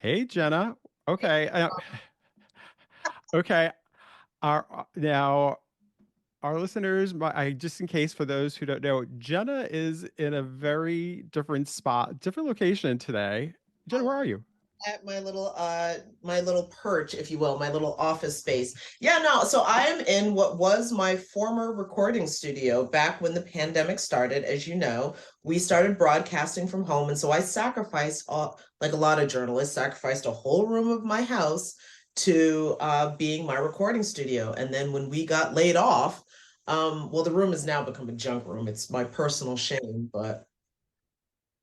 Hey, Jenna. Okay. Okay. Now our listeners, just in case for those who don't know, Jenna is in a very different spot, different location today. Jenna, I'm where are you? at my little perch, if you will, my little office space. Yeah, no, so I am in what was my former recording studio back when the pandemic started. As you know, we started broadcasting from home, and so I sacrificed like a lot of journalists, sacrificed a whole room of my house to being my recording studio. And then when we got laid off, well, the room has now become a junk room. It's my personal shame, but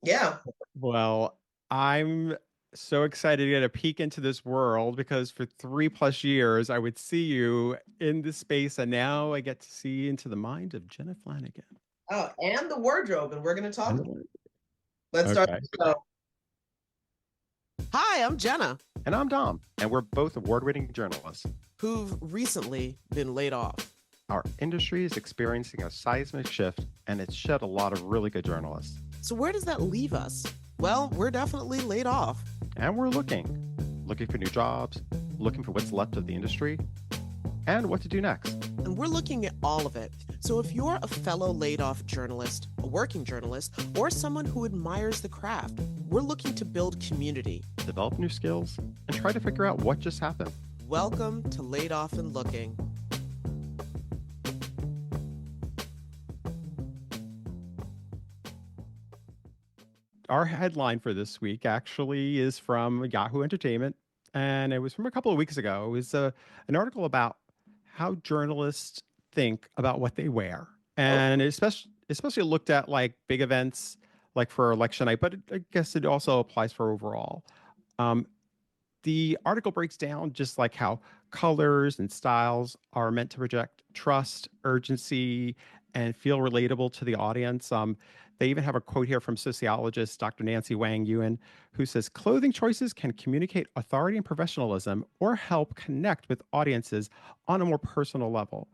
yeah. Well, I'm so excited to get a peek into this world because for 3+ years I would see you in this space, and now I get to see into the mind of Jenna Flanagan. Oh, and the wardrobe, and we're going to talk about And- Let's start Okay. the show. Hi, I'm Jenna, And I'm Dom, and we're both award winning journalists. who've recently been laid off. Our industry is experiencing a seismic shift, and it's shed a lot of really good journalists. So, where does that leave us? Well, we're definitely laid off. And we're looking for new jobs, looking for what's left of the industry, and what to do next. And we're looking at all of it. So if you're a fellow laid off journalist, a working journalist, or someone who admires the craft, we're looking to build community. Develop new skills, and try to figure out what just happened. Welcome to Laid Off and Looking. Our headline for this week actually is from Yahoo Entertainment, and it was from a couple of weeks ago. It was an article about how journalists think about what they wear, Oh, and it especially looked at like big events, like for election night, but I guess it also applies for overall. Um, the article breaks down just like how colors and styles are meant to project trust, urgency, and feel relatable to the audience. They even have a quote here from sociologist Dr. Nancy Wang Yuan, who says clothing choices can communicate authority and professionalism or help connect with audiences on a more personal level.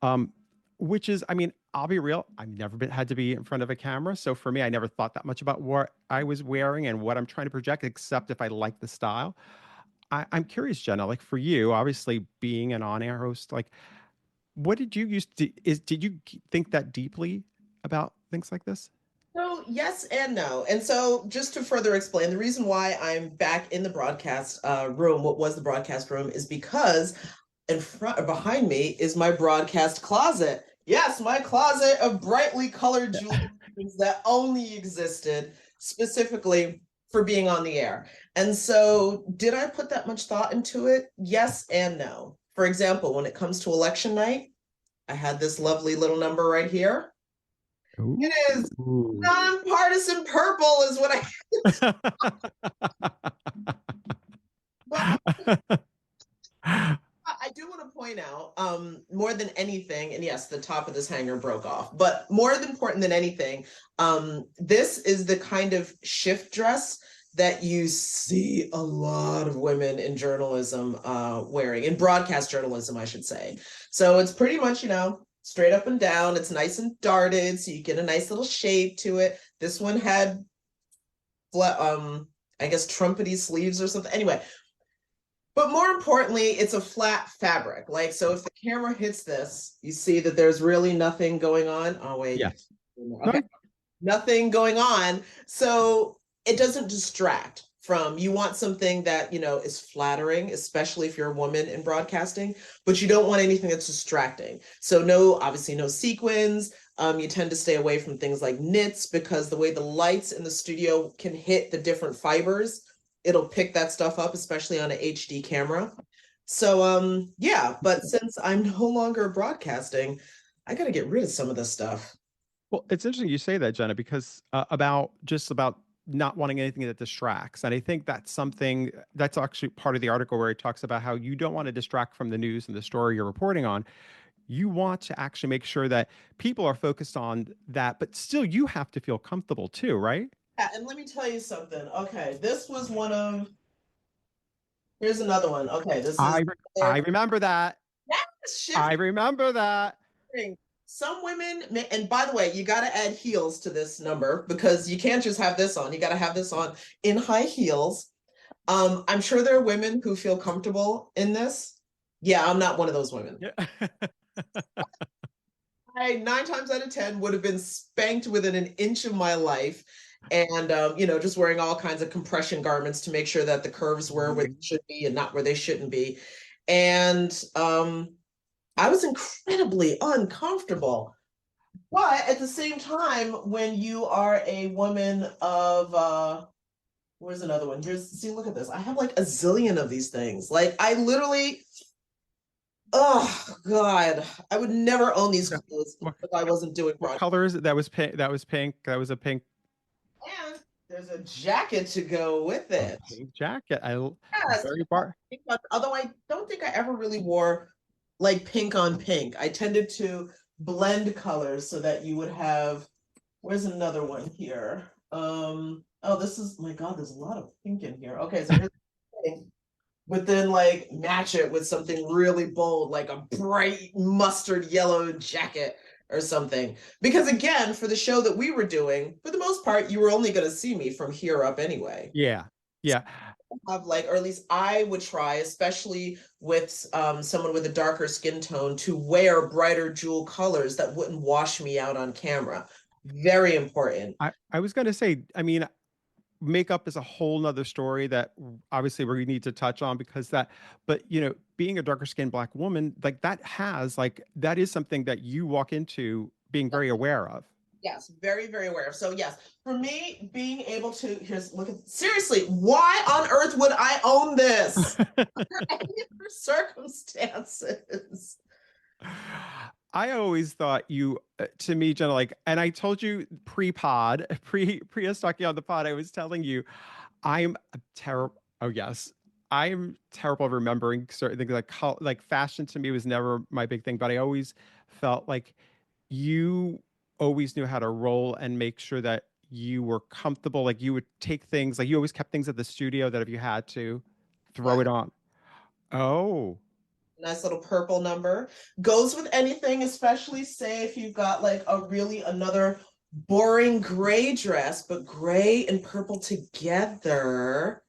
Um, which is, I mean, I'll be real, I've never had to be in front of a camera. So for me, I never thought that much about what I was wearing and what I'm trying to project, except if I like the style. I'm curious, Jenna, like for you, obviously being an on-air host, like what did you use to is did you think that deeply about things like this? so yes and no. And so, just to further explain, the reason why I'm back in the broadcast room, what was the broadcast room, is because in front or behind me is my broadcast closet. Yes, my closet of brightly colored jewelry that only existed specifically for being on the air. And so, did I put that much thought into it? Yes and no. For example, when it comes to election night, I had this lovely little number right here. It is Ooh. nonpartisan purple, is what but I do want to point out, more than anything, and yes, the top of this hanger broke off, but more important than anything, this is the kind of shift dress that you see a lot of women in journalism wearing, in broadcast journalism, I should say. So it's pretty much, straight up and down. It's nice and darted, so you get a nice little shape to it. This one had, I guess, trumpety sleeves or something. Anyway, but more importantly, it's a flat fabric. Like, so if the camera hits this, you see that there's really nothing going on. Oh, wait. Yes. Okay. No. Nothing going on. So it doesn't distract from, you want something that, is flattering, especially if you're a woman in broadcasting, but you don't want anything that's distracting. So no, obviously no sequins. You tend to stay away from things like knits because the way the lights in the studio can hit the different fibers, it'll pick that stuff up, especially on an HD camera. So yeah, but since I'm no longer broadcasting, I got to get rid of some of this stuff. Well, it's interesting you say that, Jenna, because about not wanting anything that distracts. And I think that's something that's actually part of the article where it talks about how you don't want to distract from the news and the story you're reporting on. You want to actually make sure that people are focused on that, but still you have to feel comfortable too, right? Yeah, and let me tell you something. Okay, this was one of, here's another one. Okay, this is I remember that. shifting. I remember that. Some women, and by the way, you got to add heels to this number because you can't just have this on. You got to have this on in high heels. I'm sure there are women who feel comfortable in this. Yeah, I'm not one of those women. Yeah. I 9 times out of 10 would have been spanked within an inch of my life. And just wearing all kinds of compression garments to make sure that the curves were where they should be and not where they shouldn't be. And I was incredibly uncomfortable. But at the same time, when you are a woman of where's another one? See, look at this. I have like a zillion of these things. Like I literally, oh God, I would never own these clothes if I wasn't doing What broad. color is it? That was pink. That was pink. That was a pink, And there's a jacket to go with it. pink jacket. Yes. Very bar. Although I don't think I ever really wore like pink on pink. I tended to blend colors so that you would have, where's another one here? Oh, this is, my God, there's a lot of pink in here. Okay, so here's the thing. But then like match it with something really bold, like a bright mustard yellow jacket or something. Because again, for the show that we were doing, for the most part, you were only going to see me from here up anyway. Yeah. Yeah. Have like, or at least I would try, especially with someone with a darker skin tone, to wear brighter jewel colors that wouldn't wash me out on camera. Very important. I was going to say, I mean, makeup is a whole nother story that obviously we need to touch on because but being a darker skinned Black woman, like that is something that you walk into being very aware of. Yes, very, very aware. So yes, for me, being able to seriously, why on earth would I own this? Under any circumstances. I always thought you, to me, Jenna, like, and I told you pre-pod, pre us talking on the pod, I was telling you, I'm terrible. Oh yes, I'm terrible at remembering certain things. Like fashion to me was never my big thing, but I always felt like you always knew how to roll and make sure that you were comfortable. Like you would take things, like you always kept things at the studio that if you had to throw Yeah. it on. Oh, Nice little purple number. Goes with anything, especially say if you've got like another boring gray dress, but gray and purple together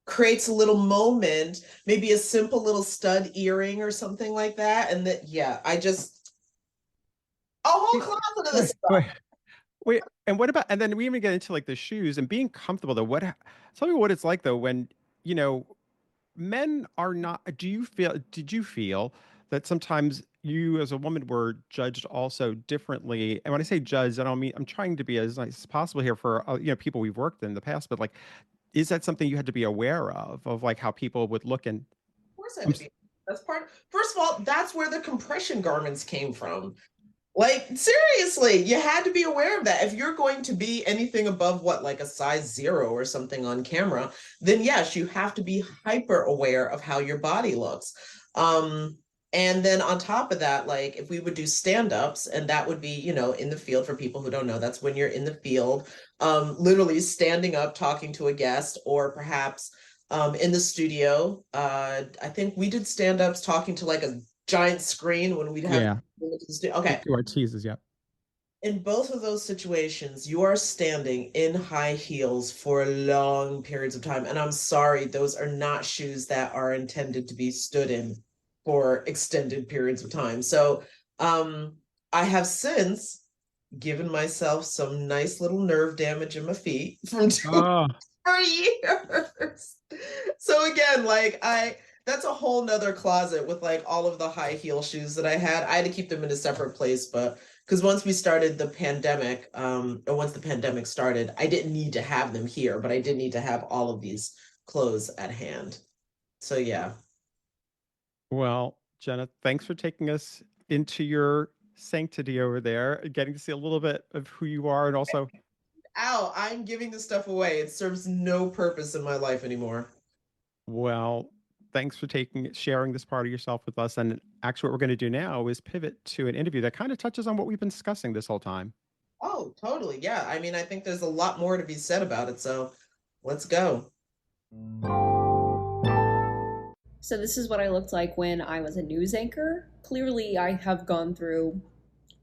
creates a little moment, maybe a simple little stud earring or something like that. And that, yeah, a whole closet of this stuff. wait, and what about, and then we even get into like the shoes and being comfortable though. Tell me what it's like though when, you know, men are not, did you feel that sometimes you as a woman were judged also differently? And when I say judged, I don't mean, I'm trying to be as nice as possible here for, people we've worked in the past, but like, is that something you had to be aware of like how people would look and, Of course I had to be. That's first of all, that's where the compression garments came from. Like, seriously, you had to be aware of that. If you're going to be anything above like a size 0 or something on camera, then yes, you have to be hyper aware of how your body looks. And then on top of that, like if we would do stand-ups, and that would be, in the field for people who don't know, that's when you're in the field, literally standing up, talking to a guest, or perhaps in the studio. I think we did stand-ups talking to like a giant screen when we'd have okay. Or teases, yeah. In both of those situations, you are standing in high heels for long periods of time. And I'm sorry, those are not shoes that are intended to be stood in for extended periods of time. So I have since given myself some nice little nerve damage in my feet from for years. So again, like that's a whole nother closet with like all of the high heel shoes that I had. I had to keep them in a separate place, but because once we started the pandemic, or once the pandemic started, I didn't need to have them here, but I did need to have all of these clothes at hand. So yeah. Well, Jenna, thanks for taking us into your sanctity over there, getting to see a little bit of who you are and also. Ow, I'm giving this stuff away. It serves no purpose in my life anymore. Well, thanks for sharing this part of yourself with us. And actually, what we're going to do now is pivot to an interview that kind of touches on what we've been discussing this whole time. Oh, totally. Yeah. I mean, I think there's a lot more to be said about it. So let's go. So this is what I looked like when I was a news anchor. Clearly, I have gone through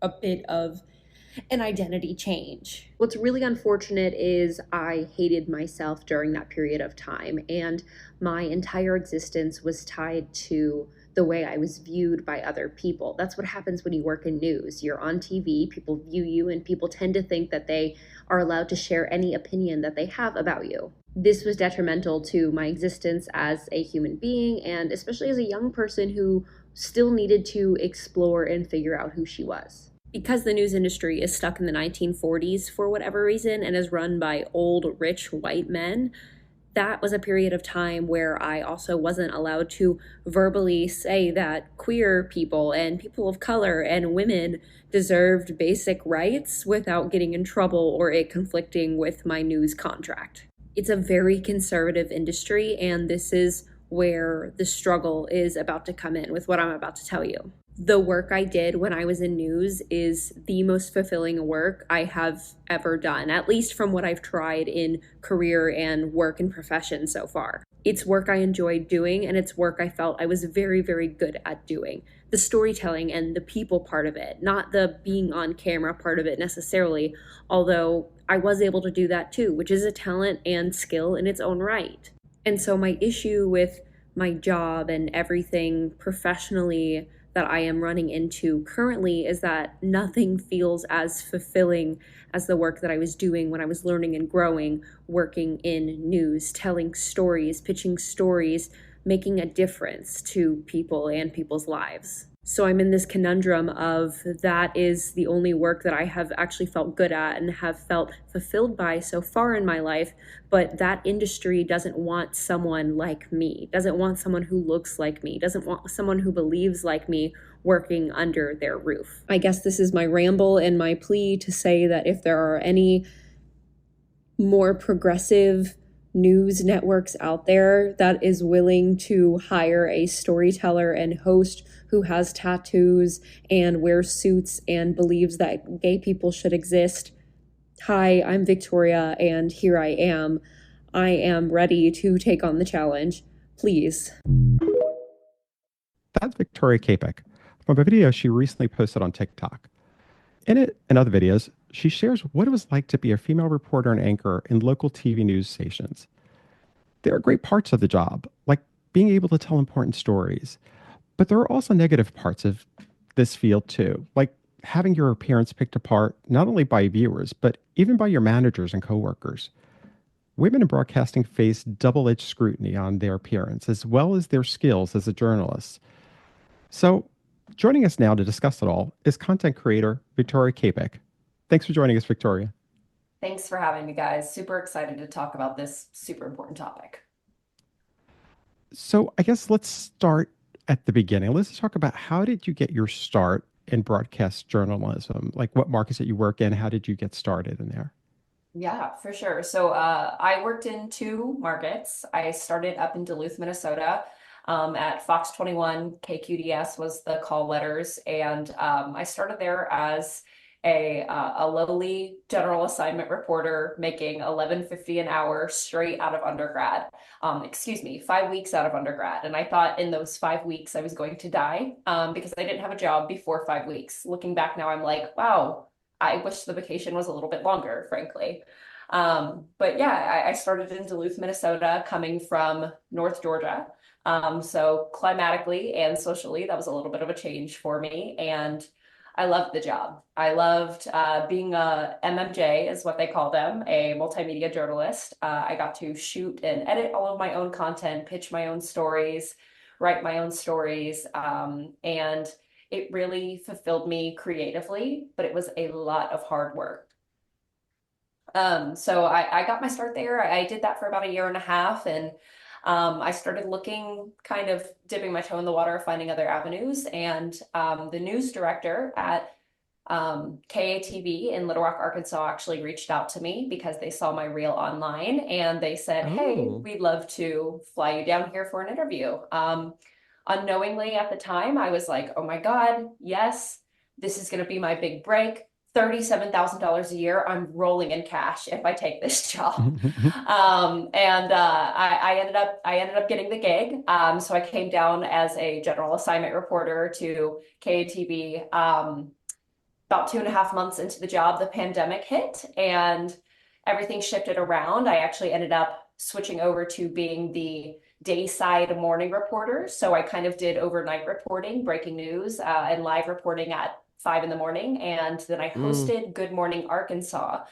a bit of an identity change. What's really unfortunate is I hated myself during that period of time, and my entire existence was tied to the way I was viewed by other people. That's what happens when you work in news. You're on TV, people view you, and people tend to think that they are allowed to share any opinion that they have about you. This was detrimental to my existence as a human being, and especially as a young person who still needed to explore and figure out who she was. Because the news industry is stuck in the 1940s for whatever reason and is run by old, rich white men, that was a period of time where I also wasn't allowed to verbally say that queer people and people of color and women deserved basic rights without getting in trouble or it conflicting with my news contract. It's a very conservative industry, and this is where the struggle is about to come in with what I'm about to tell you. The work I did when I was in news is the most fulfilling work I have ever done, at least from what I've tried in career and work and profession so far. It's work I enjoyed doing, and it's work I felt I was very, very good at doing. The storytelling and the people part of it, not the being on camera part of it necessarily, although I was able to do that too, which is a talent and skill in its own right. And so my issue with my job and everything professionally that I am running into currently is that nothing feels as fulfilling as the work that I was doing when I was learning and growing, working in news, telling stories, pitching stories, making a difference to people and people's lives. So I'm in this conundrum of that is the only work that I have actually felt good at and have felt fulfilled by so far in my life, but that industry doesn't want someone like me, doesn't want someone who looks like me, doesn't want someone who believes like me working under their roof. I guess this is my ramble and my plea to say that if there are any more progressive news networks out there that is willing to hire a storyteller and host who has tattoos and wears suits and believes that gay people should exist. Hi, I'm Victoria, and here I am. I am ready to take on the challenge. Please. That's Viktoria Capek from a video she recently posted on TikTok. In it and other videos, she shares what it was like to be a female reporter and anchor in local TV news stations. There are great parts of the job, like being able to tell important stories, but there are also negative parts of this field too, like having your appearance picked apart not only by viewers, but even by your managers and coworkers. Women in broadcasting face double-edged scrutiny on their appearance as well as their skills as a journalist. So, joining us now to discuss it all is content creator Viktoria Capek. Thanks for joining us, Viktoria. Thanks for having me, guys. Super excited to talk about this super important topic. So, I guess let's start at the beginning. Let's talk about how did you get your start in broadcast journalism? Like what markets that you work in? How did you get started in there? Yeah, for sure. So I worked in two markets. I started up in Duluth, Minnesota, at Fox 21. KQDS was the call letters, and I started there as a lowly general assignment reporter making $11.50 an hour straight out of undergrad. 5 weeks out of undergrad. And I thought in those 5 weeks I was going to die because I didn't have a job before 5 weeks. Looking back now, I'm like, wow, I wish the vacation was a little bit longer, frankly. But yeah, I started in Duluth, Minnesota, coming from North Georgia. So climatically and socially, that was a little bit of a change for me. And I loved the job. I loved being a MMJ, is what they call them, a multimedia journalist. I got to shoot and edit all of my own content, pitch my own stories, write my own stories, and it really fulfilled me creatively, but it was a lot of hard work. So I got my start there. I did that for about a year and a half, and I started looking, kind of dipping my toe in the water, finding other avenues. And the news director at KATV in Little Rock, Arkansas, actually reached out to me because they saw my reel online, and they said, "Hey, we'd love to fly you down here for an interview." Unknowingly at the time, I was like, "Oh my God, yes, this is going to be my big break. $37,000 a year. I'm rolling in cash if I take this job." I ended up getting the gig. So I came down as a general assignment reporter to KATV. about 2.5 months into the job, the pandemic hit and everything shifted around. I actually ended up switching over to being the dayside morning reporter. So I kind of did overnight reporting, breaking news, and live reporting at 5 in the morning. And then I Mm. hosted Good Morning Arkansas,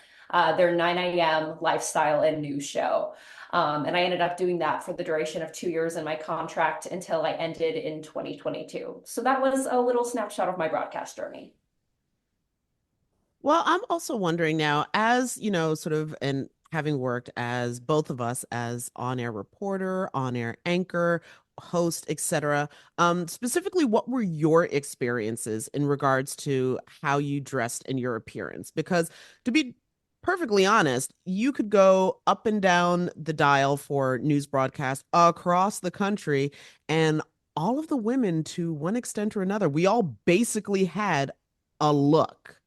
their 9 a.m. lifestyle and news show. And I ended up doing that for the duration of 2 years in my contract until I ended in 2022. So that was a little snapshot of my broadcast journey. Well, I'm also wondering now, as you know, sort of, and having worked as both of us as on-air reporter, on-air anchor, host, etc. Specifically, what were your experiences in regards to how you dressed and your appearance? Because to be perfectly honest, you could go up and down the dial for news broadcasts across the country, and all of the women, to one extent or another, we all basically had a look.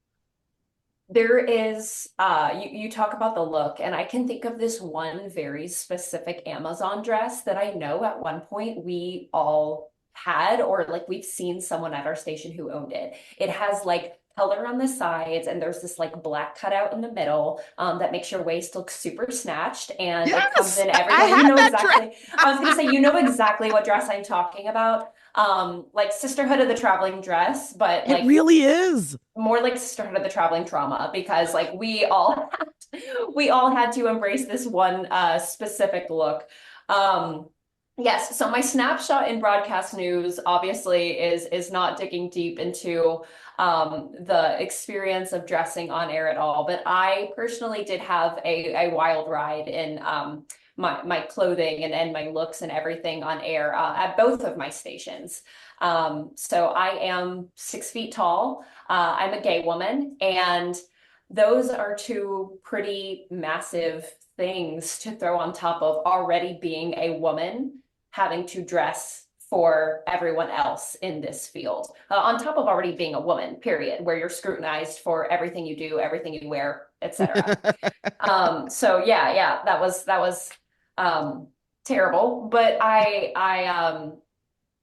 There is, you talk about the look, and I can think of this one very specific Amazon dress that I know at one point we all had, or like we've seen someone at our station who owned it. It has like color on the sides, and there's this like black cutout in the middle, that makes your waist look super snatched, and it comes Yes, in I every color. You had know that dress. exactly, I was gonna say, you know exactly what dress I'm talking about. Like Sisterhood of the Traveling Dress, but It like really is. more like Sisterhood of the Traveling Trauma, because like we all had to embrace this one specific look. Um, yes, so my snapshot in broadcast news obviously is not digging deep into the experience of dressing on air at all, but I personally did have a wild ride in my clothing and my looks and everything on air at both of my stations. So I am 6 feet tall. I'm a gay woman, and those are two pretty massive things to throw on top of already being a woman, having to dress for everyone else in this field, on top of already being a woman, period, where you're scrutinized for everything you do, everything you wear, etc. So yeah, that was um, terrible. But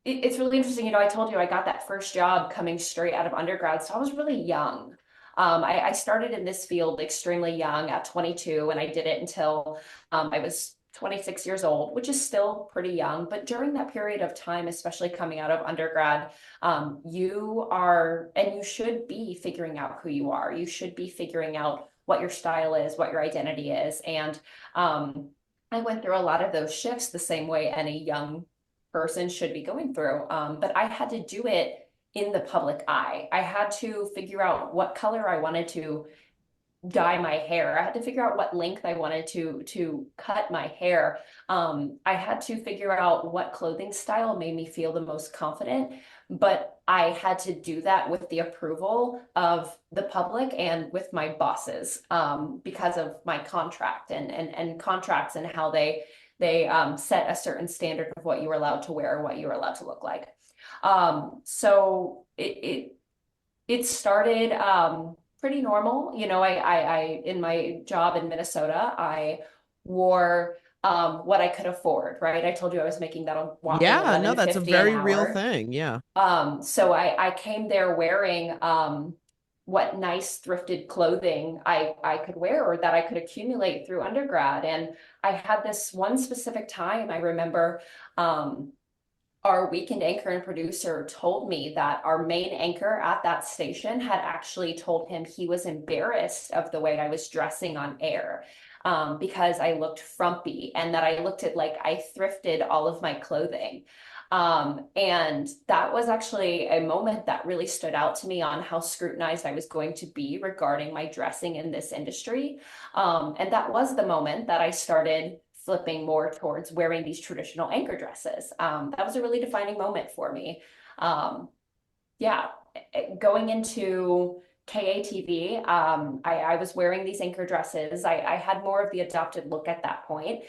it's really interesting. You know, I told you I got that first job coming straight out of undergrad, so I was really young. I started in this field extremely young at 22, and I did it until I was 26 years old, which is still pretty young. But during that period of time, especially coming out of undergrad, you are, and you should be figuring out who you are. You should be figuring out what your style is, what your identity is. And I went through a lot of those shifts the same way any young person should be going through. But I had to do it in the public eye. I had to figure out what color I wanted to dye my hair. I had to figure out what length I wanted to cut my hair. I had to figure out what clothing style made me feel the most confident. But I had to do that with the approval of the public and with my bosses, because of my contract and contracts and how they set a certain standard of what you were allowed to wear or what you were allowed to look like. So it started pretty normal. You know, I in my job in Minnesota, I wore what I could afford, right? I told you I was making that a whopping Yeah, no, that's a 11.50 an very real hour. thing. Yeah. So I came there wearing what nice thrifted clothing I could wear or that I could accumulate through undergrad. And I had this one specific time, I remember our weekend anchor and producer told me that our main anchor at that station had actually told him he was embarrassed of the way I was dressing on air. Because I looked frumpy and that I looked at like I thrifted all of my clothing. And that was actually a moment that really stood out to me on how scrutinized I was going to be regarding my dressing in this industry. And that was the moment that I started flipping more towards wearing these traditional anchor dresses. That was a really defining moment for me. Yeah, going into KATV, I was wearing these anchor dresses. I had more of the adopted look at that point.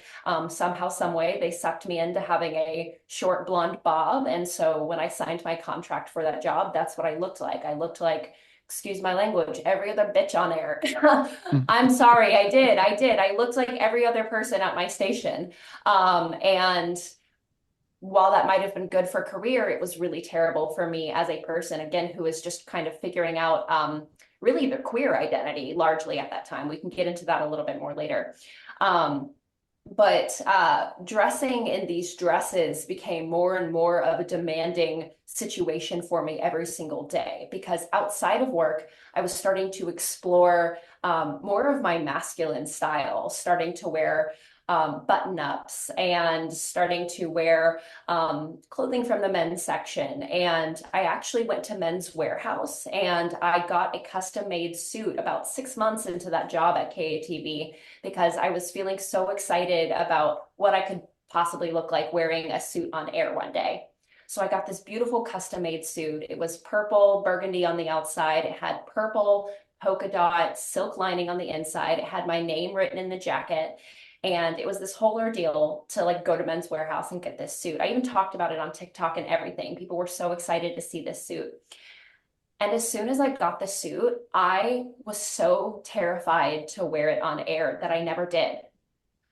Somehow, some way, they sucked me into having a short blonde bob. And so when I signed my contract for that job, that's what I looked like. I looked like, excuse my language, every other bitch on air. I'm sorry, I did. I looked like every other person at my station. And while that might have been good for career, it was really terrible for me as a person, again, who is just kind of figuring out really their queer identity largely at that time. We can get into that a little bit more later. But dressing in these dresses became more and more of a demanding situation for me every single day, because outside of work, I was starting to explore more of my masculine style, starting to wear button ups and starting to wear clothing from the men's section. And I actually went to Men's Warehouse and I got a custom made suit about 6 months into that job at KATV, because I was feeling so excited about what I could possibly look like wearing a suit on air one day. So I got this beautiful custom made suit. It was purple burgundy on the outside. It had purple polka dot silk lining on the inside. It had my name written in the jacket. And it was this whole ordeal to like go to Men's Warehouse and get this suit. I even talked about it on TikTok and everything. People were so excited to see this suit. And as soon as I got the suit, I was so terrified to wear it on air that I never did.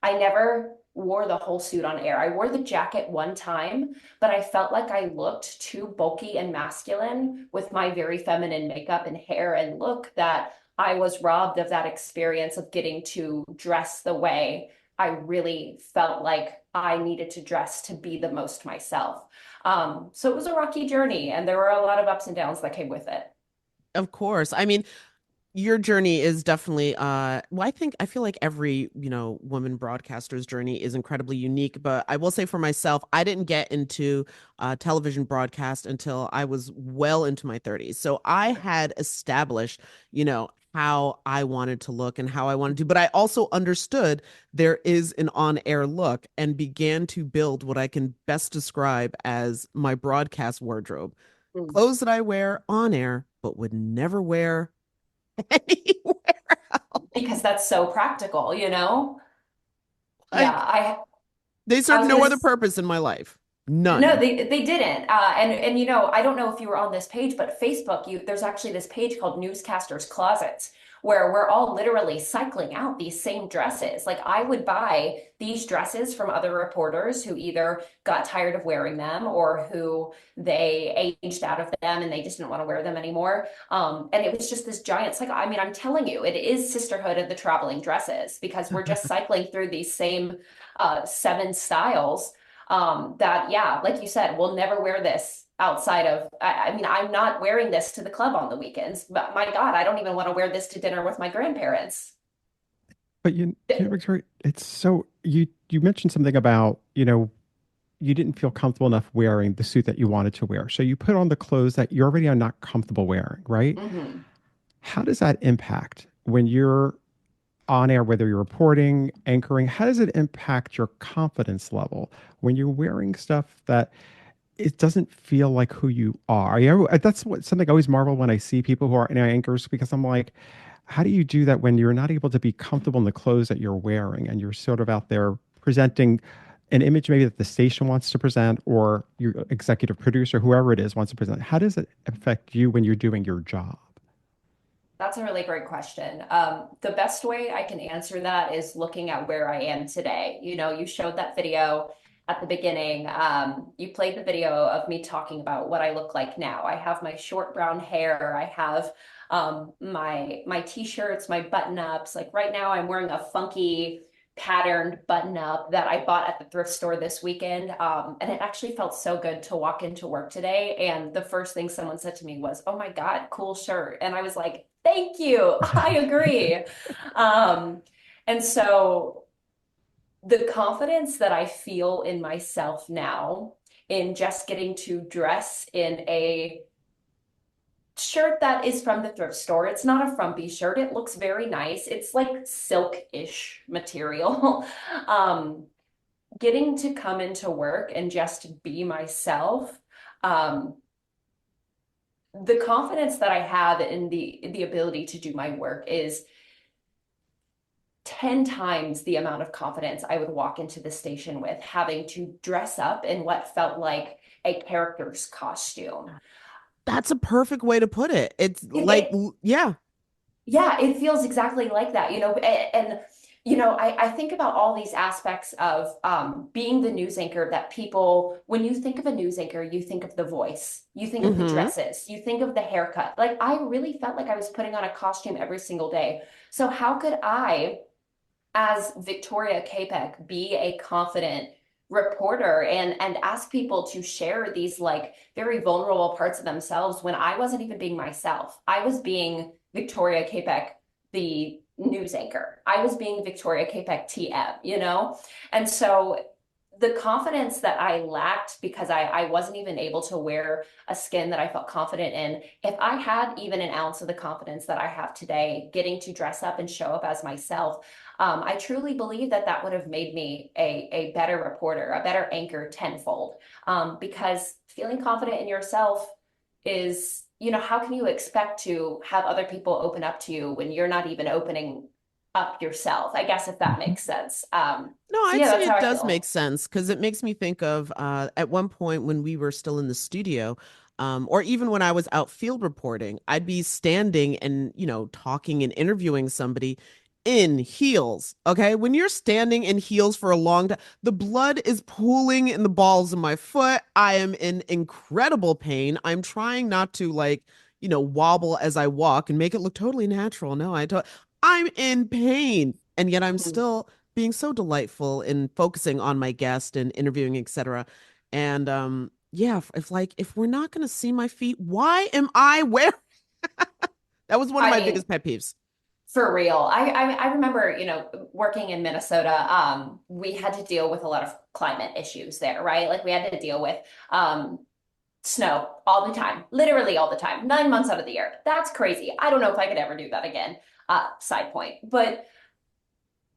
I never wore the whole suit on air. I wore the jacket one time, but I felt like I looked too bulky and masculine with my very feminine makeup and hair and look, that I was robbed of that experience of getting to dress the way I really felt like I needed to dress to be the most myself. So it was a rocky journey, and there were a lot of ups and downs that came with it. Of course. I mean, your journey is definitely well, I feel like every, woman broadcaster's journey is incredibly unique, but I will say for myself, I didn't get into television broadcast until I was well into my 30s. So I had established, how I wanted to look and how I wanted to, but I also understood there is an on-air look and began to build what I can best describe as my broadcast wardrobe. Clothes that I wear on air, but would never wear anywhere else. Because that's so practical, Like, Yeah, they I serve was no gonna other purpose in my life. None. No, they didn't. And I don't know if you were on this page, but Facebook, there's actually this page called Newscasters Closets, where we're all literally cycling out these same dresses. Like I would buy these dresses from other reporters who either got tired of wearing them or who they aged out of them and they just didn't want to wear them anymore. And it was just this giant cycle. I mean, I'm telling you, it is sisterhood of the traveling dresses, because we're just cycling through these same 7 styles that, yeah, like you said, we'll never wear this outside of, I mean, I'm not wearing this to the club on the weekends, but my God, I don't even want to wear this to dinner with my grandparents. But Victoria, it's so you mentioned something about, you didn't feel comfortable enough wearing the suit that you wanted to wear. So you put on the clothes that you already are not comfortable wearing, right? Mm-hmm. How does that impact when you're on air, whether you're reporting, anchoring? How does it impact your confidence level when you're wearing stuff that it doesn't feel like who you are? That's something I always marvel when I see people who are anchors, because I'm like, how do you do that when you're not able to be comfortable in the clothes that you're wearing and you're sort of out there presenting an image maybe that the station wants to present or your executive producer, whoever it is, wants to present? How does it affect you when you're doing your job? That's a really great question. The best way I can answer that is looking at where I am today. You showed that video at the beginning. You played the video of me talking about what I look like now. I have my short brown hair. I have my t-shirts, my button-ups. Like right now, I'm wearing a funky patterned button-up that I bought at the thrift store this weekend. And it actually felt so good to walk into work today. And the first thing someone said to me was, "Oh my God, cool shirt." And I was like, "Thank you. I agree." And so the confidence that I feel in myself now in just getting to dress in a shirt that is from the thrift store. It's not a frumpy shirt. It looks very nice. It's like silk-ish material. Getting to come into work and just be myself. The confidence that I have in the ability to do my work is 10 times the amount of confidence I would walk into the station with, having to dress up in what felt like a character's costume. That's a perfect way to put it. It's like, yeah. Yeah, it feels exactly like that, and I think about all these aspects of being the news anchor that people, when you think of a news anchor, you think of the voice, you think of the Mm-hmm. dresses, you think of the haircut. Like I really felt like I was putting on a costume every single day. So how could I, as Viktoria Capek, be a confident reporter and ask people to share these like very vulnerable parts of themselves when I wasn't even being myself? I was being Viktoria Capek, the news anchor. I was being Viktoria Capek TM, you know? And so the confidence that I lacked because I wasn't even able to wear a skin that I felt confident in, if I had even an ounce of the confidence that I have today, getting to dress up and show up as myself, I truly believe that that would have made me a better reporter, a better anchor tenfold. Because feeling confident in yourself is, how can you expect to have other people open up to you when you're not even opening up yourself? I guess if that makes sense. No, So I'd yeah, say that's how it I does make feel. sense because it makes me think of at one point when we were still in the studio, or even when I was out field reporting, I'd be standing and, talking and interviewing somebody in heels. Okay. When you're standing in heels for a long time, the blood is pooling in the balls of my foot. I am in incredible pain. I'm trying not to wobble as I walk and make it look totally natural. No, I'm in pain. And yet I'm Mhm. still being so delightful in focusing on my guest and interviewing, etc. And yeah, if we're not going to see my feet, why am I wearing that was one of I my mean, biggest pet peeves. for real. I remember, working in Minnesota, we had to deal with a lot of climate issues there, right? Like we had to deal with snow all the time, literally all the time, 9 months out of the year. That's crazy. I don't know if I could ever do that again. Side point. But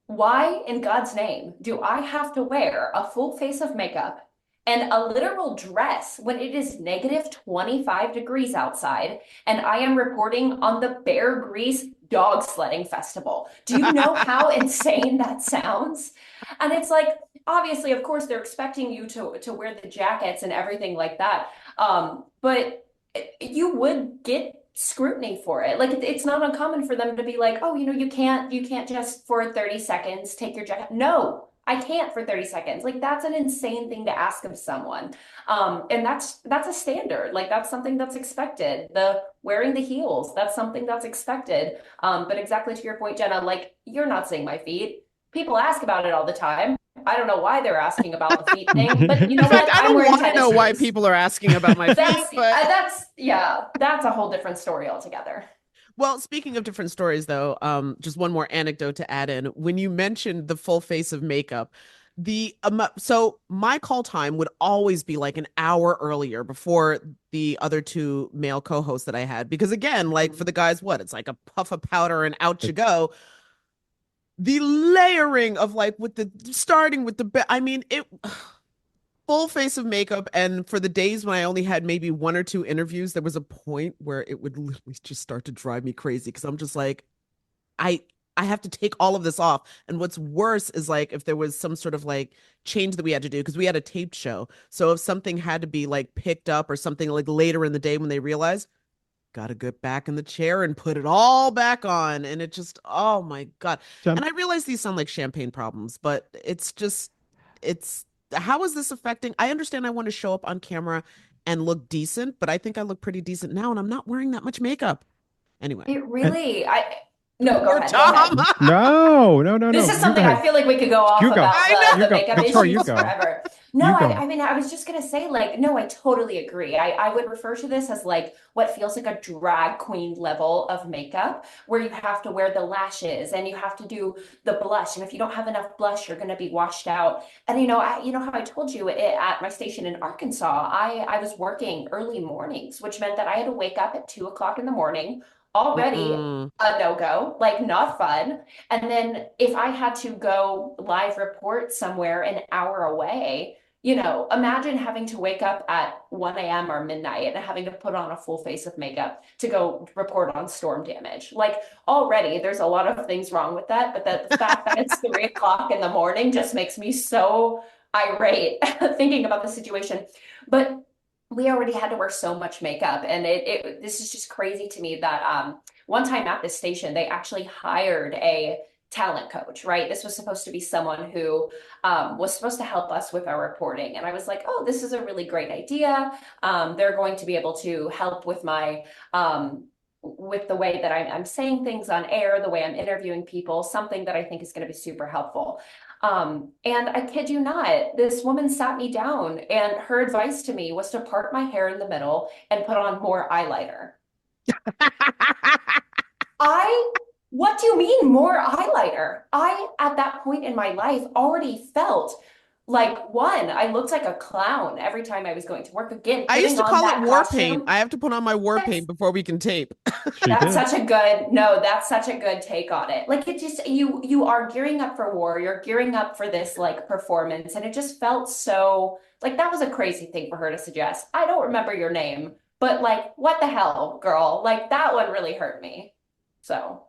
why in God's name do I have to wear a full face of makeup and a literal dress when it is negative 25 degrees outside and I am reporting on the Bear Grease Dog Sledding Festival? Do you know how insane that sounds? And it's like, obviously, of course, they're expecting you to wear the jackets and everything like that. But you would get scrutiny for it. Like it's not uncommon for them to be like, oh, you can't just for 30 seconds take your jacket. No, I can't for 30 seconds. Like that's an insane thing to ask of someone. And that's a standard. Like that's something that's expected. The wearing the heels, that's something that's expected. But exactly to your point, Jenna, like you're not seeing my feet. People ask about it all the time. I don't know why they're asking about the feet thing, but you In know fact, what? I I'm don't wearing want to tennis know why shoes. people are asking about my feet, but That's a whole different story altogether. well, speaking of different stories, though, just one more anecdote to add in. When you mentioned the full face of makeup, so my call time would always be like an hour earlier before the other two male co-hosts that I had, because again, like for the guys, what it's like a puff of powder and out you go. The layering of like with the starting with I mean, it full face of makeup. And for the days when I only had maybe one or two interviews, there was a point where it would literally just start to drive me crazy because I'm just like, I I have to take all of this off. And what's worse is like if there was some sort of like change that we had to do because we had a taped show. So if something had to be like picked up or something like later in the day when they realized, gotta get back in the chair and put it all back on. And it just, oh my God. Jen, And I realize these sound like champagne problems, but it's just, it's how is this affecting? I understand I want to show up on camera and look decent, but I think I look pretty decent now and I'm not wearing that much makeup. Anyway, It and really, I no, go poor ahead, go Tom. ahead. no, no, no, This no. is You go something I ahead. feel like we could go off You go. about I know. You the go. makeup Victoria, you issues go. forever. No, You I, go. I mean, I was just gonna say, like, no, I totally agree. I would refer to this as like what feels like a drag queen level of makeup, where you have to wear the lashes and you have to do the blush, and if you don't have enough blush, you're gonna be washed out. And you know how I told you at my station in Arkansas, I was working early mornings, which meant that I had to wake up at 2 o'clock in the morning. Already Mm-mm. a no-go, like not fun. And then if I had to go live report somewhere an hour away, imagine having to wake up at 1 a.m. or midnight and having to put on a full face of makeup to go report on storm damage. Like already there's a lot of things wrong with that, but the fact that it's 3 o'clock in the morning just makes me so irate thinking about the situation. But we already had to wear so much makeup, and this is just crazy to me that one time at this station they actually hired a talent coach, right? This was supposed to be someone who was supposed to help us with our reporting. And I was like, oh, this is a really great idea. They're going to be able to help with my with the way that I'm saying things on air, the way I'm interviewing people, something that I think is going to be super helpful. And I kid you not, this woman sat me down and her advice to me was to part my hair in the middle and put on more eyeliner. What do you mean more eyeliner? At that point in my life, already felt like one, I looked like a clown every time I was going to work. Again, I used putting to on call it that war paint. costume. I have to put on my war That's paint before we can tape. She that's did. such a good, no, that's such a good take on it. Like it just, you are gearing up for war, you're gearing up for this like performance, and it just felt so like that was a crazy thing for her to suggest. I don't remember your name, but like, what the hell, girl? Like that one really hurt me. So.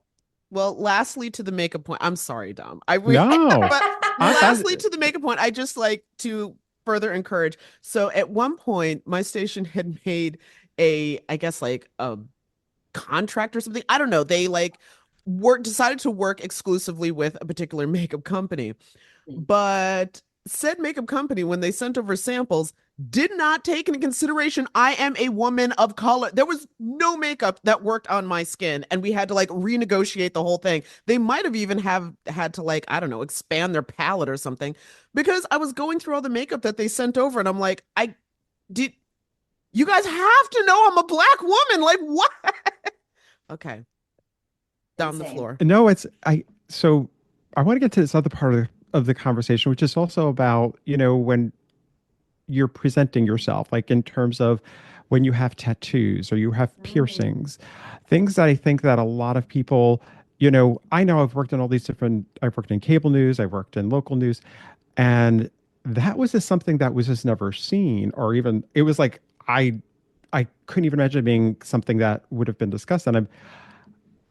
Well, lastly to the makeup point, I'm sorry, Dom. No, But that lastly to the makeup point, I just like to further encourage. So at one point, my station had made I guess like a contract or something. I don't know. They like decided to work exclusively with a particular makeup company. But said makeup company, when they sent over samples, did not take into consideration I am a woman of color. There was no makeup that worked on my skin, and we had to like renegotiate the whole thing. They might have even have had to like, I don't know, expand their palette or something, because I was going through all the makeup that they sent over, and I'm like, I did. You guys have to know I'm a black woman. Like what? Okay, down the Insane. floor. no, it's I. So I want to get to this other part of the conversation, which is also about when you're presenting yourself, like in terms of when you have tattoos or you have piercings, things that I think that a lot of people, I know I've worked in all these different. I've worked in cable news, I've worked in local news, and that was just something that was just never seen, or even it was like I couldn't even imagine it being something that would have been discussed. And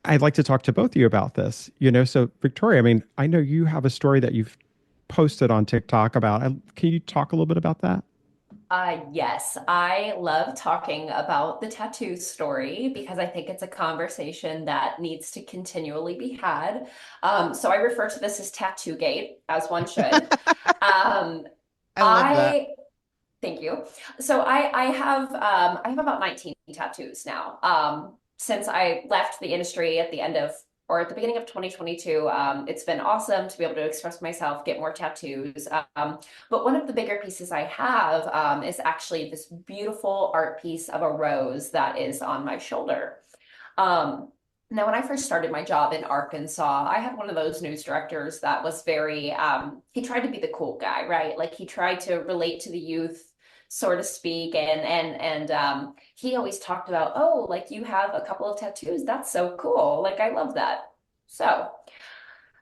I'd like to talk to both of you about this. So Victoria, I mean, I know you have a story that you've posted on TikTok about. Can you talk a little bit about that? Yes, I love talking about the tattoo story because I think it's a conversation that needs to continually be had. So I refer to this as Tattoo Gate, as one should. Um, I love that. I Thank you. So I have about 19 tattoos now. Since I left the industry at the end of or at the beginning of 2022, it's been awesome to be able to express myself, get more tattoos. But one of the bigger pieces I have is actually this beautiful art piece of a rose that is on my shoulder. Um, Now, when I first started my job in Arkansas, I had one of those news directors that was very, he tried to be the cool guy, right? Like he tried to relate to the youth, so to speak. And he always talked about, oh, like you have a couple of tattoos. That's so cool. Like I love that. So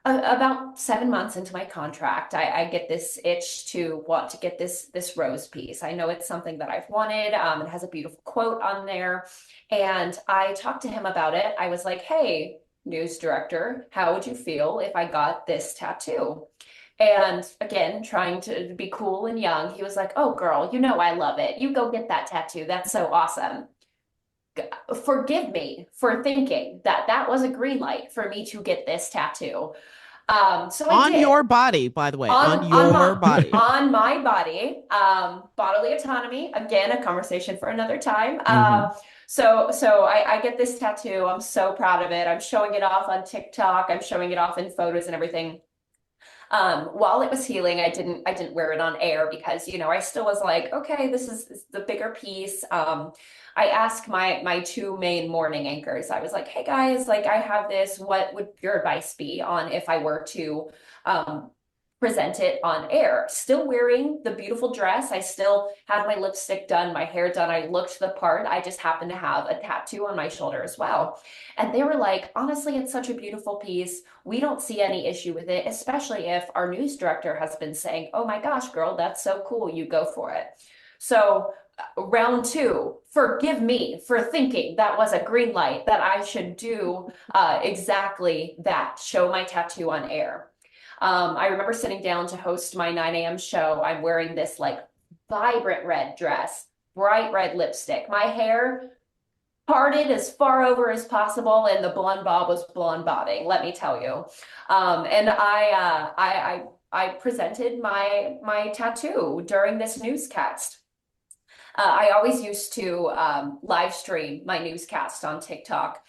about 7 months into my contract, I get this itch to want to get this rose piece. I know it's something that I've wanted. It has a beautiful quote on there, and I talked to him about it. I was like, "Hey, news director, how would you feel if I got this tattoo?" And again, trying to be cool and young, he was like, "Oh, girl, you know I love it. You go get that tattoo. That's so awesome." Forgive me for thinking that that was a green light for me to get this tattoo. So I On did your body, by the way, on your body. on my body. Bodily autonomy, again, a conversation for another time. So I get this tattoo. I'm so proud of it. I'm showing it off on TikTok. I'm showing it off in photos and everything. While it was healing, I didn't wear it on air because, I still was like, okay, this is the bigger piece. I asked my two main morning anchors. I was like, hey guys, like I have this. What would your advice be on if I were to present it on air? Still wearing the beautiful dress. I still had my lipstick done, my hair done. I looked the part. I just happened to have a tattoo on my shoulder as well. And they were like, honestly, it's such a beautiful piece. We don't see any issue with it, especially if our news director has been saying, oh my gosh, girl, that's so cool. You go for it. So round two, forgive me for thinking that was a green light that I should do exactly that, show my tattoo on air. I remember sitting down to host my 9 a.m. show. I'm wearing this like vibrant red dress, bright red lipstick. My hair parted as far over as possible, and the blonde bob was blonde bobbing, let me tell you. And I presented my tattoo during this newscast. I always used to live stream my newscast on TikTok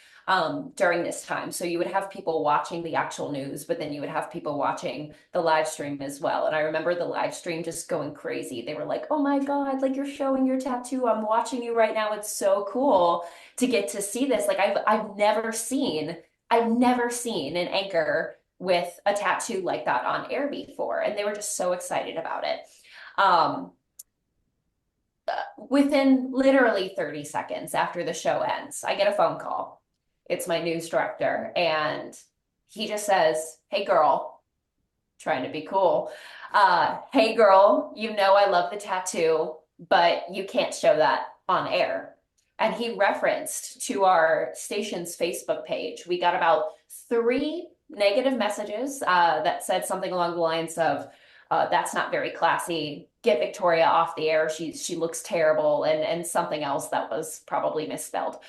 during this time. So you would have people watching the actual news, but then you would have people watching the live stream as well. And I remember the live stream just going crazy. They were like, "Oh my God, like you're showing your tattoo. I'm watching you right now. It's so cool to get to see this." Like I've never seen an anchor with a tattoo like that on air before. And they were just so excited about it. Um, Within literally 30 seconds after the show ends, I get a phone call. It's my news director, and he just says, "Hey girl," trying to be cool. "Hey girl, you know I love the tattoo, but you can't show that on air." And he referenced to our station's Facebook page. We got about 3 negative messages that said something along the lines of, "That's not very classy. Get Viktoria off the air. She looks terrible," and something else that was probably misspelled.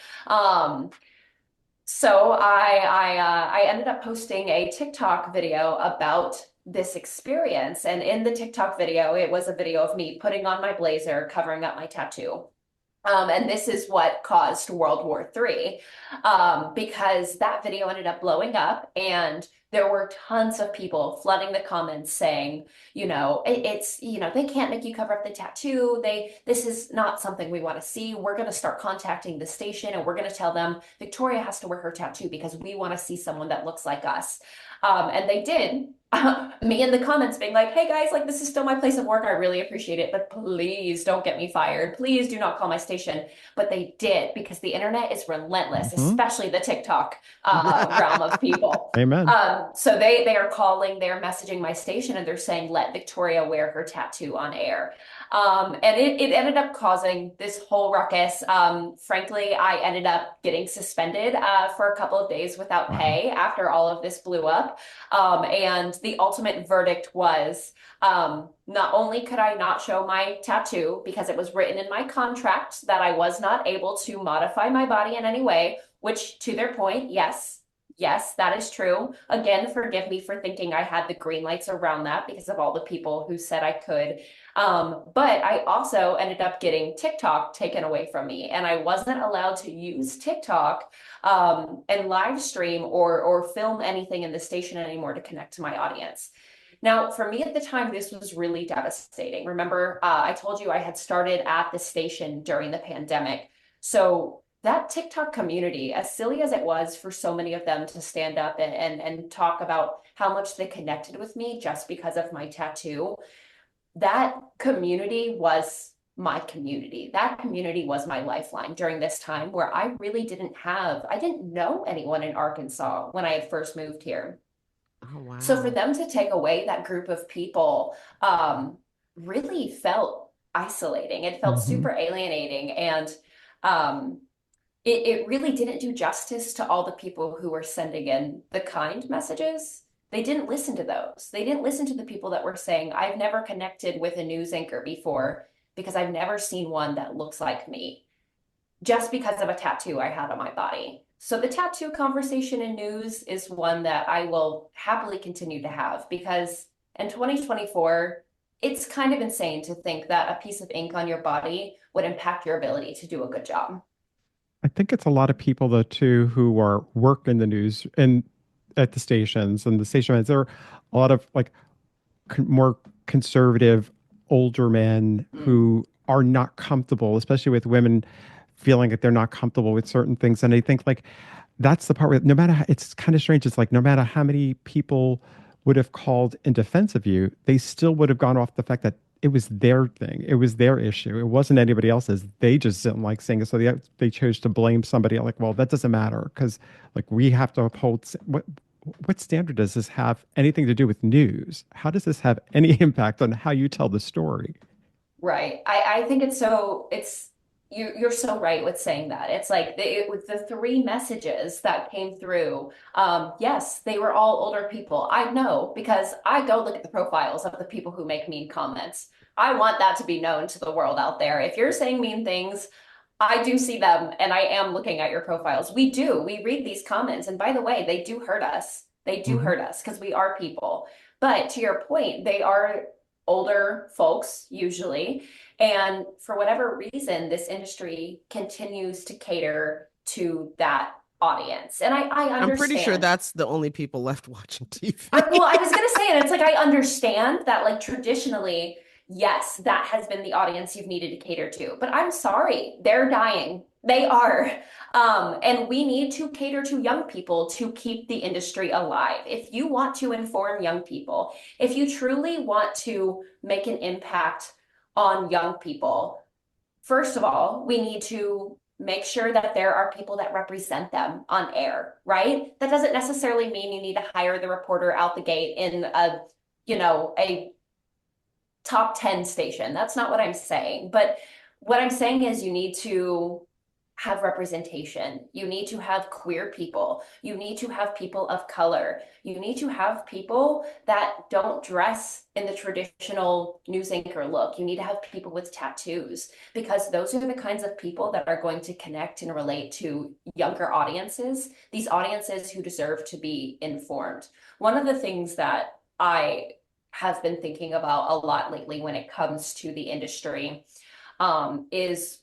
So I ended up posting a TikTok video about this experience, and in the TikTok video, it was a video of me putting on my blazer, covering up my tattoo. And this is what caused World War III, because that video ended up blowing up, and there were tons of people flooding the comments saying, it's, they can't make you cover up the tattoo. This is not something we want to see. We're going to start contacting the station, and we're going to tell them Viktoria has to wear her tattoo because we want to see someone that looks like us. And they did. Me in the comments being like, "Hey guys, like this is still my place of work. I really appreciate it, but please don't get me fired. Please do not call my station." But they did, because the internet is relentless, especially the TikTok realm of people. Amen. So they are calling, they're messaging my station, and they're saying, "Let Viktoria wear her tattoo on air." And it ended up causing this whole ruckus. Frankly, I ended up getting suspended for a couple of days without pay after all of this blew up. And the ultimate verdict was, not only could I not show my tattoo because it was written in my contract that I was not able to modify my body in any way, which, to their point, yes, that is true. Again, forgive me for thinking I had the green lights around that because of all the people who said I could. But I also ended up getting TikTok taken away from me, and I wasn't allowed to use TikTok and live stream or film anything in the station anymore to connect to my audience. Now, for me at the time, this was really devastating. Remember, I told you I had started at the station during the pandemic. So that TikTok community, as silly as it was for so many of them to stand up and talk about how much they connected with me just because of my tattoo, that community was my community. That community was my lifeline during this time where I really I didn't know anyone in Arkansas when I had first moved here. Oh, wow. So for them to take away that group of people really felt isolating. It felt super alienating. And it really didn't do justice to all the people who were sending in the kind messages. They didn't listen to those. They didn't listen to the people that were saying, "I've never connected with a news anchor before because I've never seen one that looks like me," just because of a tattoo I had on my body. So the tattoo conversation in news is one that I will happily continue to have, because in 2024, it's kind of insane to think that a piece of ink on your body would impact your ability to do a good job. I think it's a lot of people though too who work in the news and at the stations and the station manager. There are a lot of like more conservative older men who are not comfortable, especially with women feeling like they're not comfortable with certain things. And I think like that's the part where no matter how, it's kind of strange. It's like no matter how many people would have called in defense of you, they still would have gone off the fact that it was their thing. It was their issue. It wasn't anybody else's. They just didn't like saying it. So they chose to blame somebody. Like, well, that doesn't matter because like we have to uphold what standard does this have anything to do with news? How does this have any impact on how you tell the story? Right. I think you're so right with saying that. It's like with the 3 messages that came through. Yes, they were all older people. I know, because I go look at the profiles of the people who make mean comments. I want that to be known to the world out there. If you're saying mean things, I do see them, and I am looking at your profiles. We do. We read these comments. And by the way, they do hurt us. They do hurt us because we are people. But to your point, they are older folks usually. And for whatever reason, this industry continues to cater to that audience. And I I'm pretty sure understand. that's the only people left watching TV. Well, I was gonna say, and it's like I understand that, like, traditionally, yes, that has been the audience you've needed to cater to. But I'm sorry, they're dying. They are. And we need to cater to young people to keep the industry alive. If you want to inform young people, if you truly want to make an impact on young people, first of all, we need to make sure that there are people that represent them on air, right? That doesn't necessarily mean you need to hire the reporter out the gate in a, a top 10 station. That's not what I'm saying. But what I'm saying is you need to have representation. You need to have queer people. You need to have people of color. You need to have people that don't dress in the traditional news anchor look. You need to have people with tattoos, because those are the kinds of people that are going to connect and relate to younger audiences, these audiences who deserve to be informed. One of the things that I have been thinking about a lot lately when it comes to the industry is,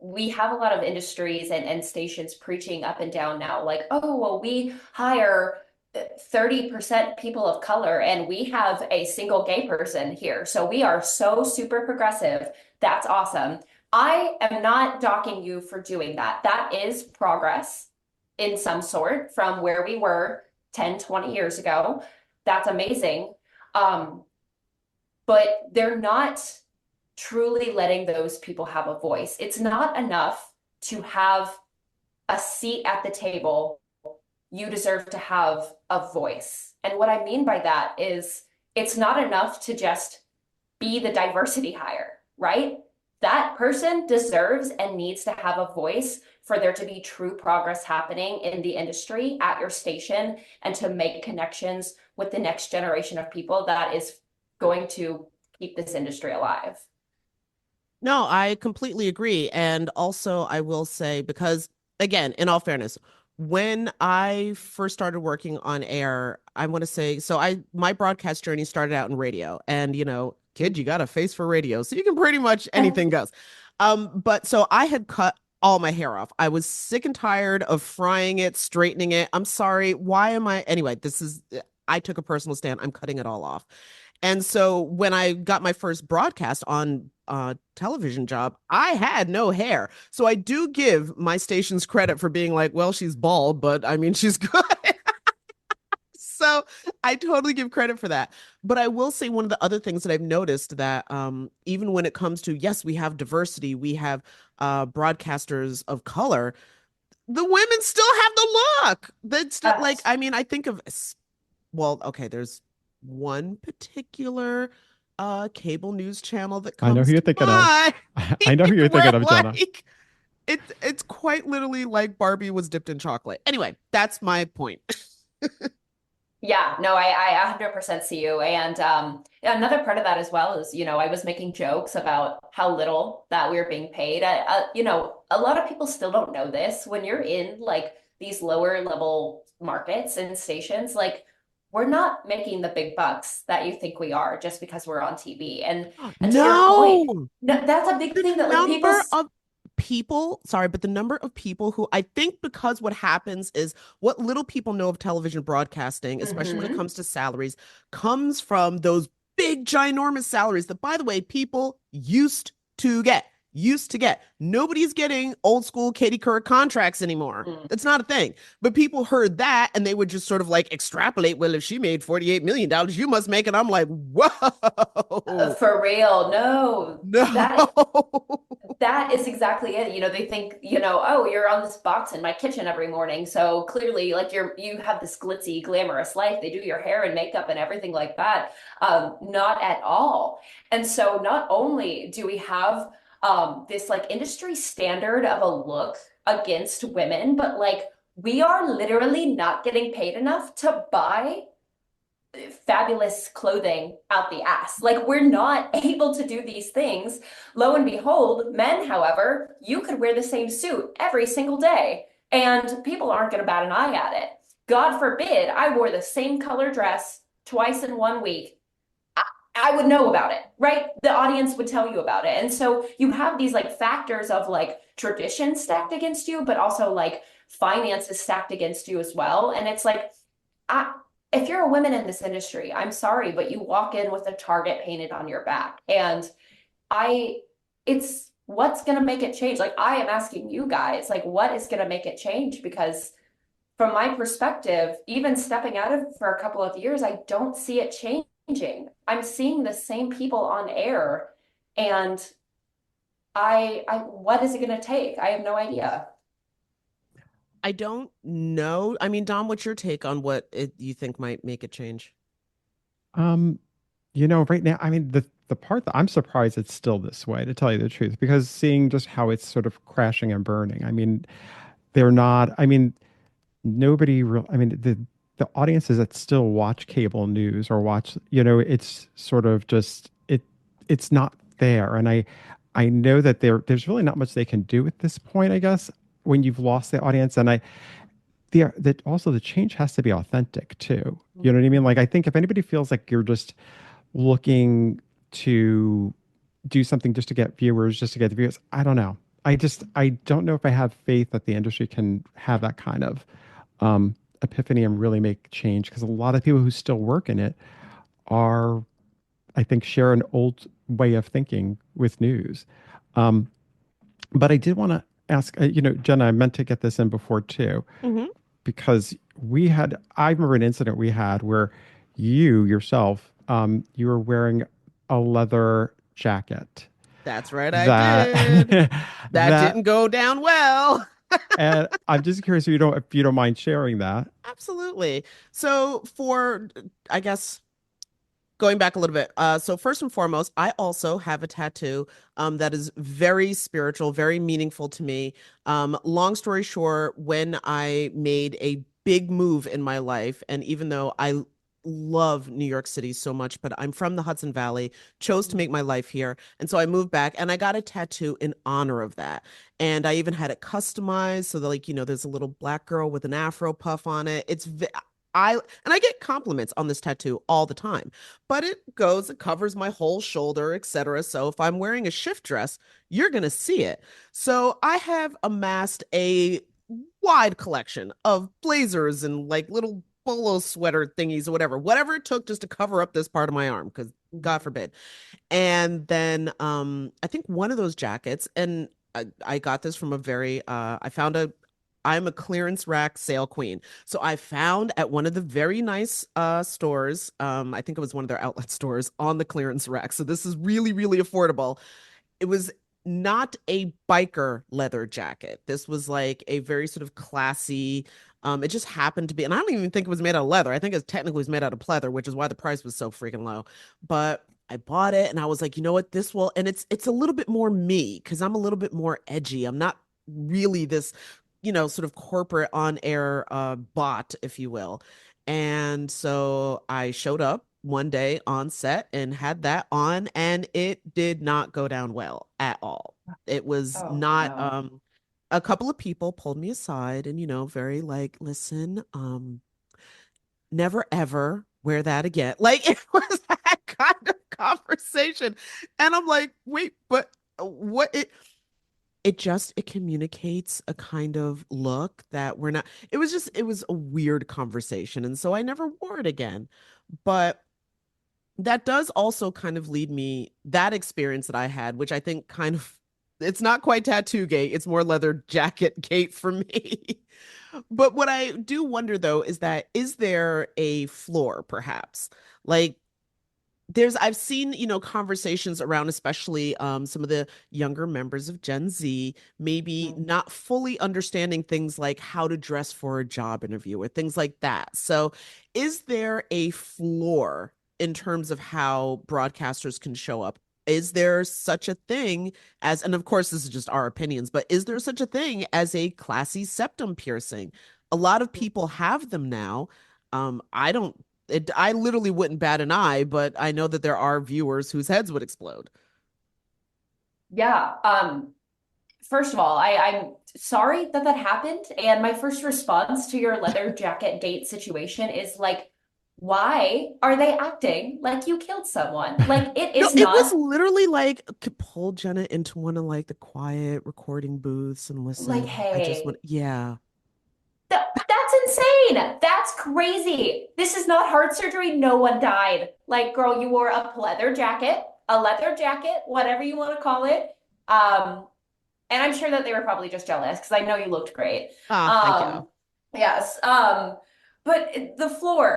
we have a lot of industries and stations preaching up and down now, like, oh, well, we hire 30% people of color and we have a single gay person here. So we are so super progressive. That's awesome. I am not docking you for doing that. That is progress in some sort from where we were 10, 20 years ago. That's amazing. But they're not truly letting those people have a voice. It's not enough to have a seat at the table. You deserve to have a voice. And what I mean by that is it's not enough to just be the diversity hire, right? That person deserves and needs to have a voice for there to be true progress happening in the industry at your station and to make connections with the next generation of people that is going to keep this industry alive. No, I completely agree. And also, I will say, because again, in all fairness, when I first started working on air, I want to say, so my broadcast journey started out in radio, and kid, you got a face for radio, so you can pretty much anything goes. But so I had cut all my hair off. I was sick and tired of frying it, straightening it. I'm sorry. Why am I? Anyway, I took a personal stand. I'm cutting it all off. And so when I got my first broadcast on television job, I had no hair. So I do give my stations credit for being like, well, she's bald, but I mean, she's good. So I totally give credit for that. But I will say one of the other things that I've noticed that even when it comes to, yes, we have diversity, we have broadcasters of color, the women still have the look. That's still, like, I mean, I think of, well, okay, there's one particular cable news channel that comes I know who you're thinking of. I know who you're thinking of, Jenna. Like, it's quite literally like Barbie was dipped in chocolate. Anyway, that's my point. Yeah, no, I 100% see you. And another part of that as well is, I was making jokes about how little that we were being paid. A lot of people still don't know this. When you're in like these lower level markets and stations, like, we're not making the big bucks that you think we are just because we're on TV. And to your point, that's a big thing that like the number of people who, I think, because what happens is what little people know of television broadcasting, especially when it comes to salaries, comes from those big ginormous salaries that, by the way, people used to get. Nobody's getting old school Katie Couric contracts anymore. That's not a thing. But people heard that and they would just sort of like extrapolate, well, if she made $48 million, you must make it. I'm like, whoa. For real. No. No. That is exactly it. They think, oh, you're on this box in my kitchen every morning. So clearly, like, you have this glitzy, glamorous life. They do your hair and makeup and everything like that. Not at all. And so not only do we have this like industry standard of a look against women, but like we are literally not getting paid enough to buy fabulous clothing out the ass. Like, we're not able to do these things. Lo and behold, men, however, you could wear the same suit every single day and people aren't going to bat an eye at it. God forbid I wore the same color dress twice in 1 week. I would know about it, right? The audience would tell you about it. And so you have these like factors of like tradition stacked against you, but also like finances stacked against you as well. And it's like, I, if you're a woman in this industry, I'm sorry, but you walk in with a target painted on your back. And I, it's what's going to make it change? Like, I am asking you guys, like, what is going to make it change? Because from my perspective, even stepping out of for a couple of years, I don't see it changing. I'm seeing the same people on air, and what is it going to take? I have no idea. I don't know. I mean, Dom, what's your take on what you think might make it change? Um, right now, I mean, the part that I'm surprised it's still this way, to tell you the truth, because seeing just how it's sort of crashing and burning. I mean, they're not. I mean, nobody real. I mean, the audiences that still watch cable news or watch, it's sort of just it's not there, and I know that there's really not much they can do at this point. I guess when you've lost the audience, and that also the change has to be authentic too. You know what I mean? Like, I think if anybody feels like you're just looking to do something just to get viewers, just to get the viewers, I don't know. I don't know if I have faith that the industry can have that kind of epiphany and really make change, because a lot of people who still work in it are, I think, share an old way of thinking with news. Um, but I did want to ask, Jenna, I meant to get this in before too, Mm-hmm. because I remember an incident we had where you yourself, you were wearing a leather jacket That's right, I that, did. That that, didn't go down well. and I'm just curious if you don't mind sharing that. Absolutely. So for, I guess, going back a little bit. So first and foremost, I also have a tattoo that is very spiritual, very meaningful to me. Long story short, when I made a big move in my life, and even though I love New York City so much, but I'm from the Hudson Valley, chose to make my life here. And so I moved back and I got a tattoo in honor of that. And I even had it customized so that, like, there's a little black girl with an afro puff on it. I get compliments on this tattoo all the time, but it covers my whole shoulder, etc. So if I'm wearing a shift dress, you're going to see it. So I have amassed a wide collection of blazers and like little polo sweater thingies or whatever it took just to cover up this part of my arm, because God forbid. And then I think one of those jackets, and I got this from I'm a clearance rack sale queen. So I found at one of the very nice stores, I think it was one of their outlet stores, on the clearance rack. So this is really, really affordable. It was not a biker leather jacket. This was like a very sort of classy, it just happened to be, and I don't even think it was made out of leather. I think it technically was made out of pleather, which is why the price was so freaking low. But I bought it and I was like, you know what, this will, and it's a little bit more me because I'm a little bit more edgy. I'm not really this, sort of corporate on air bot, if you will. And so I showed up one day on set and had that on, and it did not go down well at all. It was Oh, not, no. a couple of people pulled me aside and, very like, listen, never ever wear that again. Like, it was that kind of conversation. And I'm like, wait, but what it communicates a kind of look that we're not, it was a weird conversation. And so I never wore it again. But that does also kind of lead me, that experience that I had, which I think kind of, it's not quite tattoo gate, it's more leather jacket gate for me. But what I do wonder though is there a floor perhaps? Like, I've seen, conversations around, especially some of the younger members of Gen Z, maybe Mhm. not fully understanding things like how to dress for a job interview or things like that. So, is there a floor in terms of how broadcasters can show up? Is there such a thing as, and of course, this is just our opinions, but is there such a thing as a classy septum piercing? A lot of people have them now. I don't, I literally wouldn't bat an eye, but I know that there are viewers whose heads would explode. Yeah. First of all, I'm sorry that that happened. And my first response to your leather jacket date situation is like, why are they acting like you killed someone? Like it No, is it was not literally like pull Jenna into one of like the quiet recording booths and like, listen. I just hey, want, yeah. that's insane. That's crazy. This is not heart surgery. No one died. Like, girl, you wore a leather jacket, whatever you want to call it. And I'm sure that they were probably just jealous because I know you looked great. Ah, thank you. Yes. But the floor,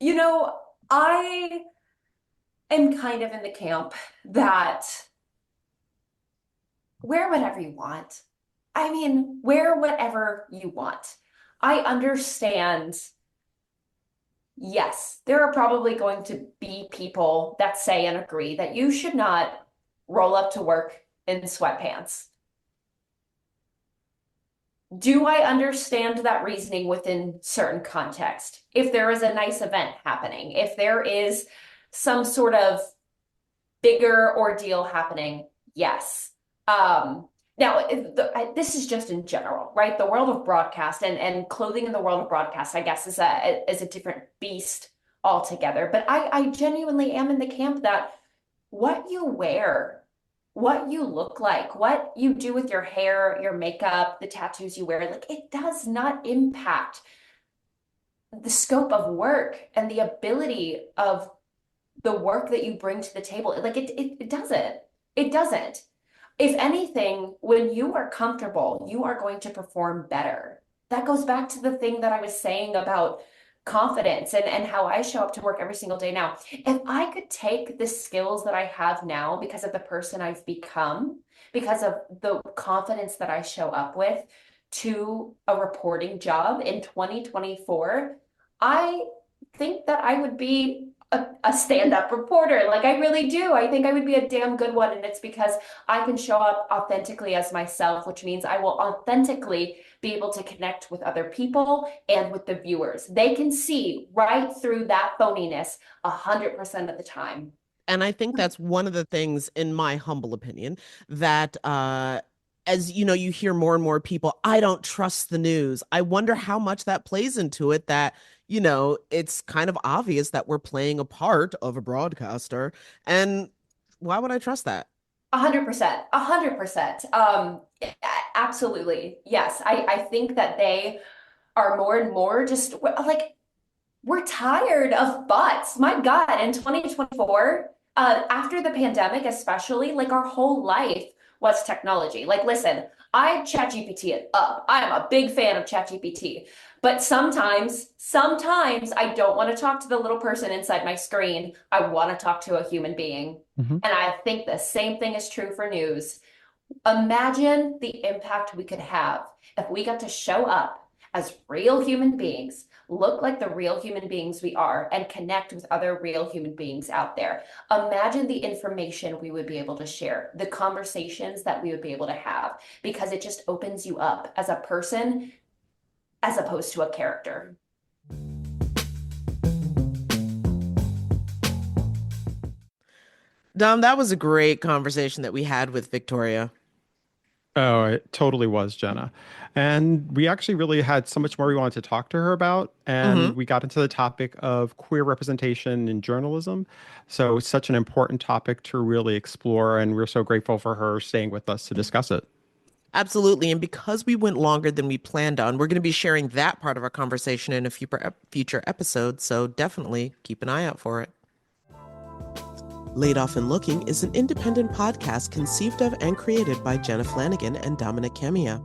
you know, I am kind of in the camp that wear whatever you want. I mean, wear whatever you want. I understand. Yes, there are probably going to be people that say and agree that you should not roll up to work in sweatpants. Do I understand that reasoning within certain context? If there is a nice event happening, if there is some sort of bigger ordeal happening, yes. Now, this is just in general, right? The world of broadcast and clothing in the world of broadcast, I guess, is a different beast altogether. But I genuinely am in the camp that what you wear, what you look like, what you do with your hair, your makeup, the tattoos you wear, like it does not impact the scope of work and the ability of the work that you bring to the table. Like it doesn't. It doesn't. If anything, when you are comfortable, you are going to perform better. That goes back to the thing that I was saying about confidence and how I show up to work every single day now. If I could take the skills that I have now because of the person I've become, because of the confidence that I show up with to a reporting job in 2024, I think that I would be a stand-up reporter. Like I really do. I think I would be a damn good one. And it's because I can show up authentically as myself, which means I will authentically be able to connect with other people and with the viewers. They can see right through that phoniness 100% of the time. And I think that's one of the things, in my humble opinion, that as you know, you hear more and more people, I don't trust the news. I wonder how much that plays into it, that, you know, it's kind of obvious that we're playing a part of a broadcaster. And why would I trust that? 100%, 100%. Absolutely. Yes. I think that they are more and more just like, we're tired of bots. My God, in 2024, after the pandemic, especially, like our whole life was technology. Like, listen, I ChatGPT it up. I am a big fan of ChatGPT. But sometimes I don't want to talk to the little person inside my screen. I want to talk to a human being. Mhm. And I think the same thing is true for news. Imagine the impact we could have if we got to show up as real human beings, look like the real human beings we are, and connect with other real human beings out there. Imagine the information we would be able to share, the conversations that we would be able to have, because it just opens you up as a person as opposed to a character. Dom, that was a great conversation that we had with Viktoria. Oh, it totally was, Jenna. And we actually really had so much more we wanted to talk to her about. And we got into the topic of queer representation in journalism. So it's such an important topic to really explore. And we're so grateful for her staying with us to discuss it. Absolutely. And because we went longer than we planned on, we're going to be sharing that part of our conversation in a future episode. So definitely keep an eye out for it. Laid Off and Looking is an independent podcast conceived of and created by Jenna Flanagan and Dominic Camia.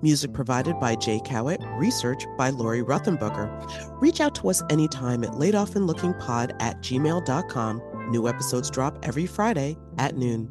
Music provided by Jay Cowett, research by Lori Ruthenbucker. Reach out to us anytime at laidofandlookingpod@gmail.com. New episodes drop every Friday at noon.